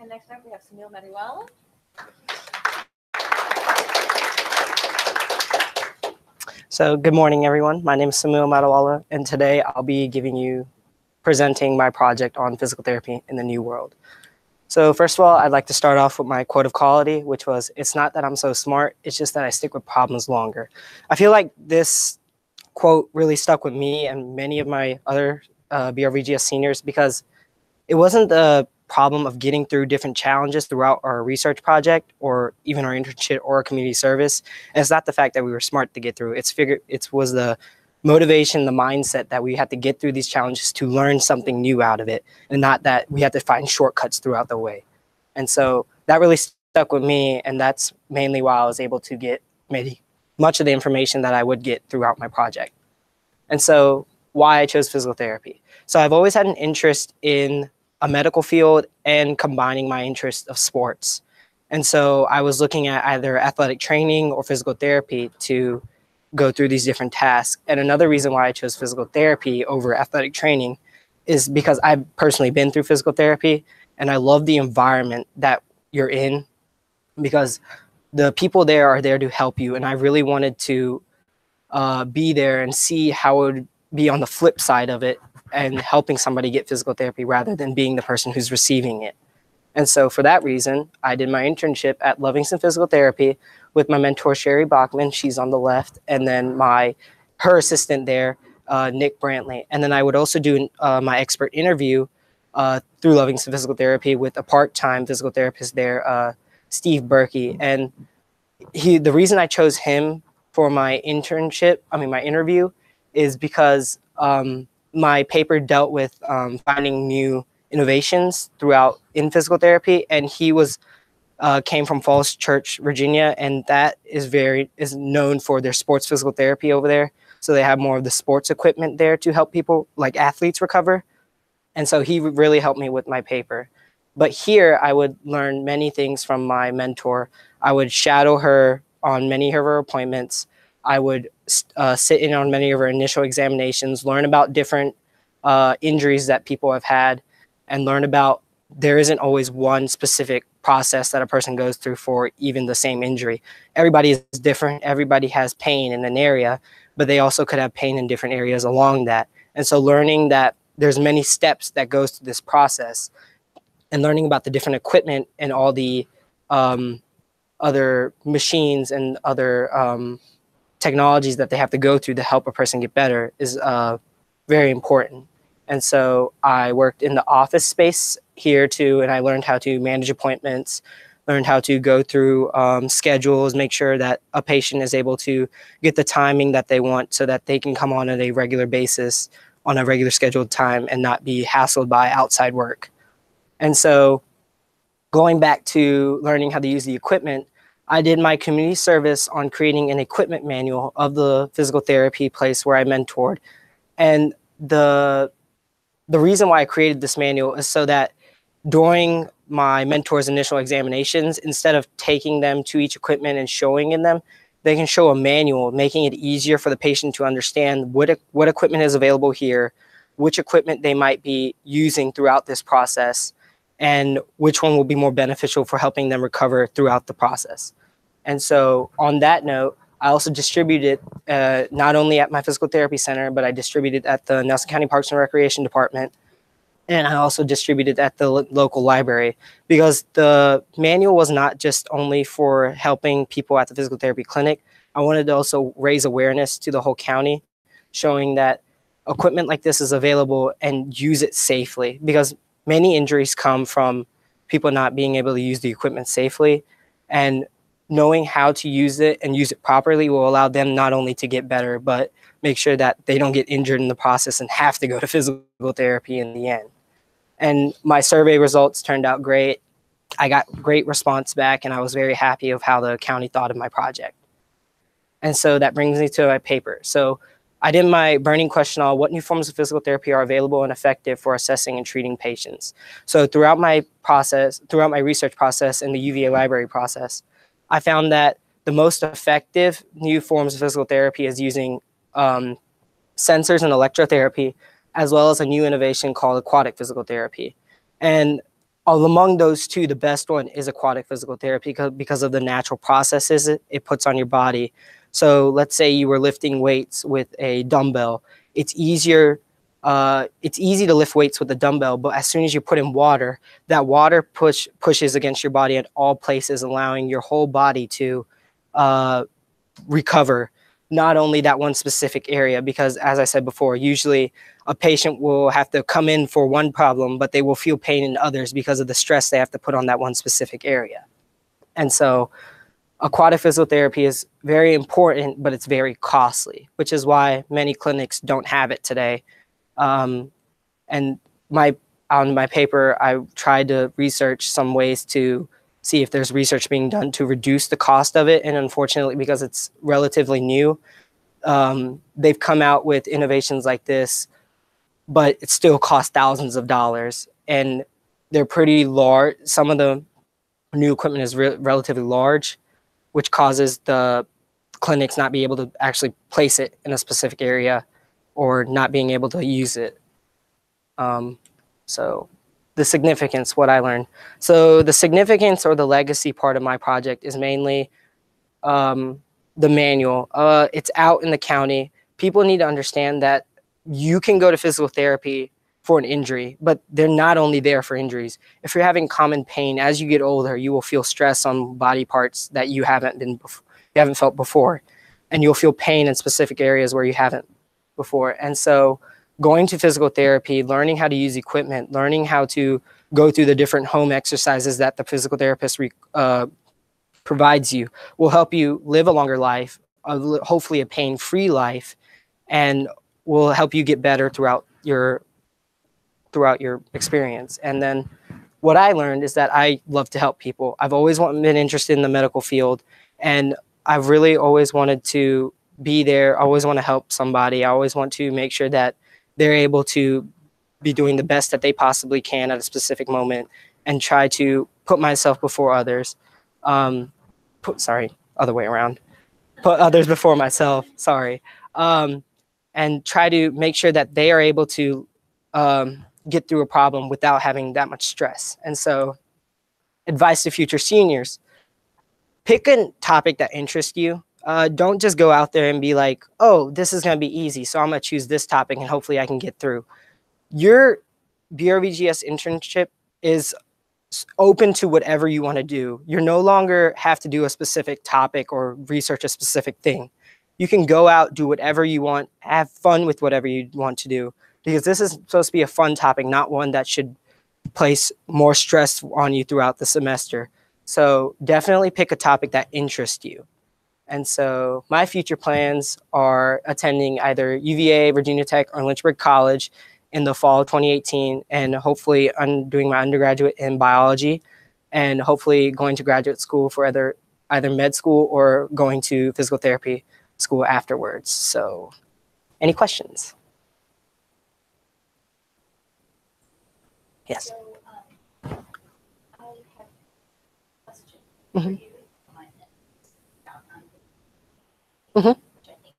And next up, we have SMadhiwala. So good morning, everyone. My name is SMadhiwala, and today I'll be presenting my project on physical therapy in the new world. So first of all, I'd like to start off with my quote of quality, which was, "It's not that I'm so smart, it's just that I stick with problems longer." I feel like this quote really stuck with me and many of my other BRVGS seniors because it wasn't the problem of getting through different challenges throughout our research project or even our internship or our community service. And it's not the fact that we were smart to get through. It was the motivation, the mindset that we had to get through these challenges to learn something new out of it, and not that we had to find shortcuts throughout the way. And so that really stuck with me, and that's mainly why I was able to get maybe much of the information that I would get throughout my project. And so why I chose physical therapy. So I've always had an interest in a medical field and combining my interest of sports. And so I was looking at either athletic training or physical therapy to go through these different tasks. And another reason why I chose physical therapy over athletic training is because I've personally been through physical therapy and I love the environment that you're in because the people there are there to help you. And I really wanted to be there and see how it would be on the flip side of it and helping somebody get physical therapy rather than being the person who's receiving it. And so for that reason, I did my internship at Livingston Physical Therapy with my mentor, Sherry Bachman. She's on the left. And then her assistant there, Nick Brantley. And then I would also do my expert interview through Livingston Physical Therapy with a part-time physical therapist there, Steve Berkey. And the reason I chose him for my interview is because my paper dealt with finding new innovations throughout in physical therapy, and he came from Falls Church, Virginia, and that is known for their sports physical therapy over there. So they have more of the sports equipment there to help people like athletes recover. And so he really helped me with my paper. But here I would learn many things from my mentor. I would shadow her on many of her appointments. I would sit in on many of her initial examinations, learn about different injuries that people have had, and learn about there isn't always one specific process that a person goes through for even the same injury. Everybody is different. Everybody has pain in an area, but they also could have pain in different areas along that. And so learning that there's many steps that goes through this process and learning about the different equipment and all the other machines and other technologies that they have to go through to help a person get better is very important. And so I worked in the office space here too, and I learned how to manage appointments, learned how to go through schedules, make sure that a patient is able to get the timing that they want so that they can come on at a regular basis on a regular scheduled time and not be hassled by outside work. And so going back to learning how to use the equipment, I did my community service on creating an equipment manual of the physical therapy place where I mentored. And the reason why I created this manual is so that during my mentor's initial examinations, instead of taking them to each equipment and showing in them, they can show a manual, making it easier for the patient to understand what equipment is available here, which equipment they might be using throughout this process, and which one will be more beneficial for helping them recover throughout the process. And so on that note, I also distributed not only at my physical therapy center, but I distributed at the Nelson County Parks and Recreation Department. And I also distributed at the local library because the manual was not just only for helping people at the physical therapy clinic. I wanted to also raise awareness to the whole county, showing that equipment like this is available and use it safely, because many injuries come from people not being able to use the equipment safely. And knowing how to use it and use it properly will allow them not only to get better, but make sure that they don't get injured in the process and have to go to physical therapy in the end. And my survey results turned out great. I got great response back, and I was very happy of how the county thought of my project. And so that brings me to my paper. So I did my burning question on what new forms of physical therapy are available and effective for assessing and treating patients. So throughout my research process and the UVA library process, I found that the most effective new forms of physical therapy is using sensors and electrotherapy, as well as a new innovation called aquatic physical therapy. And among those two, the best one is aquatic physical therapy because of the natural processes it puts on your body. So let's say you were lifting weights with a dumbbell. It's easy to lift weights with a dumbbell, but as soon as you put in water, that water pushes against your body at all places, allowing your whole body to recover, not only that one specific area, because as I said before, usually a patient will have to come in for one problem, but they will feel pain in others because of the stress they have to put on that one specific area. And so aquatic physical therapy is very important, but it's very costly, which is why many clinics don't have it today. And on my paper, I tried to research some ways to see if there's research being done to reduce the cost of it. And unfortunately, because it's relatively new, they've come out with innovations like this, but it still costs thousands of dollars. And they're pretty large. Some of the new equipment is relatively large, which causes the clinics not be able to actually place it in a specific area or not being able to use it. So the significance, what I learned. So the significance or the legacy part of my project is mainly the manual. It's out in the county. People need to understand that you can go to physical therapy for an injury, but they're not only there for injuries. If you're having common pain, as you get older, you will feel stress on body parts that you haven't felt before, and you'll feel pain in specific areas where you haven't before. And so going to physical therapy, learning how to use equipment, learning how to go through the different home exercises that the physical therapist provides you will help you live a longer life, hopefully a pain-free life, and will help you get better throughout your experience. And then what I learned is that I love to help people. I've always been interested in the medical field, and I've really always wanted to be there. I always want to help somebody. I always want to make sure that they're able to be doing the best that they possibly can at a specific moment and try to put myself before others. Other way around. Put others before myself, sorry. And try to make sure that they are able to get through a problem without having that much stress. And so advice to future seniors, pick a topic that interests you. Don't just go out there and be like, oh, this is going to be easy, so I'm going to choose this topic and hopefully I can get through. Your BRVGS internship is open to whatever you want to do. You no longer have to do a specific topic or research a specific thing. You can go out, do whatever you want, have fun with whatever you want to do, because this is supposed to be a fun topic, not one that should place more stress on you throughout the semester. So definitely pick a topic that interests you. And so my future plans are attending either UVA, Virginia Tech, or Lynchburg College in the fall of 2018, and hopefully I'm doing my undergraduate in biology, and hopefully going to graduate school for either med school or going to physical therapy school afterwards. So any questions? Yes. So, I have a question Mhm. for you. Mhm. Which I think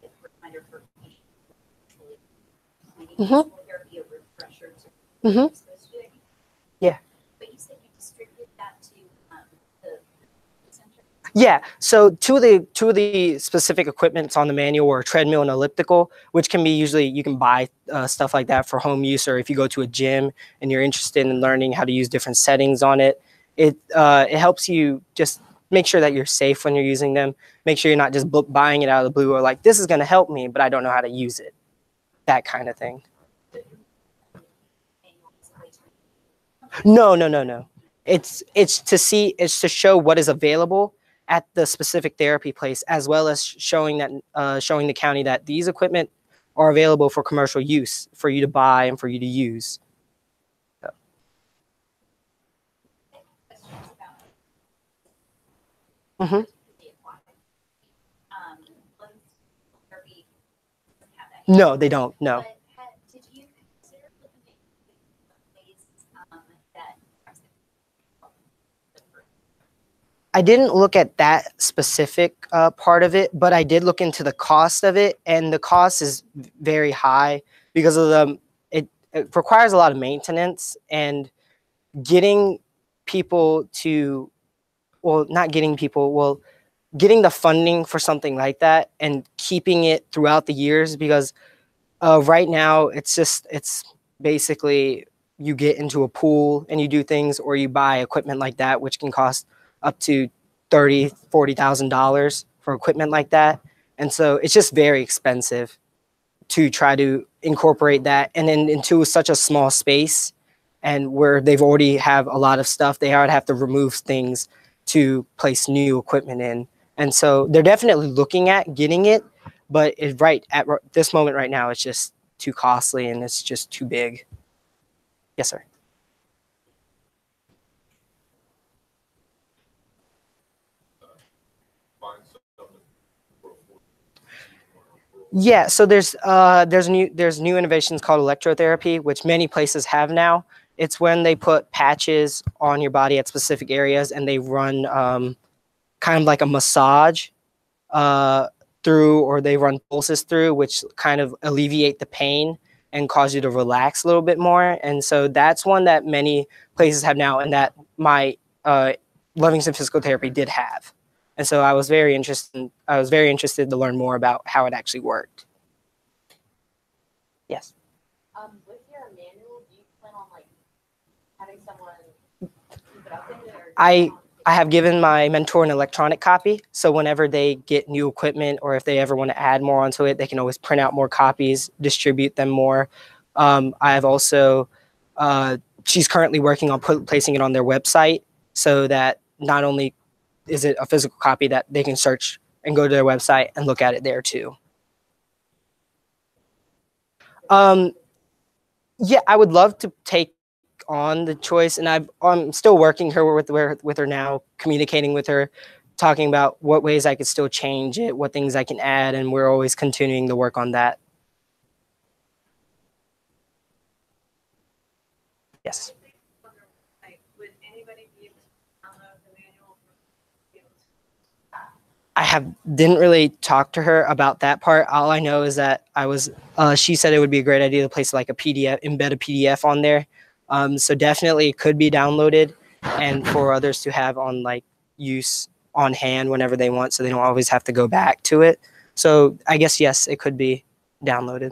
is a reminder for me. Mhm. Therapy of refresher to Mhm. supposed to do. Yeah. But you said you distribute that to the center. Yeah, so two of the specific equipments on the manual are treadmill and elliptical, which can be usually, you can buy stuff like that for home use, or if you go to a gym and you're interested in learning how to use different settings on it, it helps you just make sure that you're safe when you're using them. Make sure you're not just buying it out of the blue or like, this is going to help me, but I don't know how to use it. That kind of thing. No. It's to show what is available at the specific therapy place, as well as showing the county that these equipment are available for commercial use for you to buy and for you to use. So. Mm-hmm. No, they don't. No. Did you consider looking at ways that I didn't look at that specific part of it, but I did look into the cost of it, and the cost is very high because of it requires a lot of maintenance, and getting people to, well, not getting people, well, getting the funding for something like that and keeping it throughout the years, because right now it's basically you get into a pool and you do things, or you buy equipment like that, which can cost up to $30,000-$40,000 for equipment like that. And so it's just very expensive to try to incorporate that and then into such a small space, and where they've already have a lot of stuff, they would have to remove things to place new equipment in. And so they're definitely looking at getting it, but right at this moment right now, it's just too costly and it's just too big. Yes, sir. Yeah, so there's new innovations called electrotherapy, which many places have now. It's when they put patches on your body at specific areas, and they run kind of like a massage uh, through, or they run pulses through, which kind of alleviate the pain and cause you to relax a little bit more. And so that's one that many places have now, and that my Livingston Physical Therapy did have. And so I was very interested to learn more about how it actually worked. Yes. With your manual, do you plan on like having someone keep it updated, or I have given my mentor an electronic copy, so whenever they get new equipment, or if they ever want to add more onto it, they can always print out more copies, distribute them more. I have also, she's currently working on placing it on their website, so that not only is it a physical copy, that they can search and go to their website and look at it there too. Yeah, I would love to take on the choice, and I'm still working with her now, communicating with her, talking about what ways I could still change it, what things I can add, and we're always continuing to work on that. Yes. would anybody be able to download the manual? Didn't really talk to her about that part. All I know is that she said it would be a great idea to place like a PDF, embed a PDF on there. So definitely it could be downloaded, and for others to have on like use on hand whenever they want, so they don't always have to go back to it. So I guess, yes, it could be downloaded.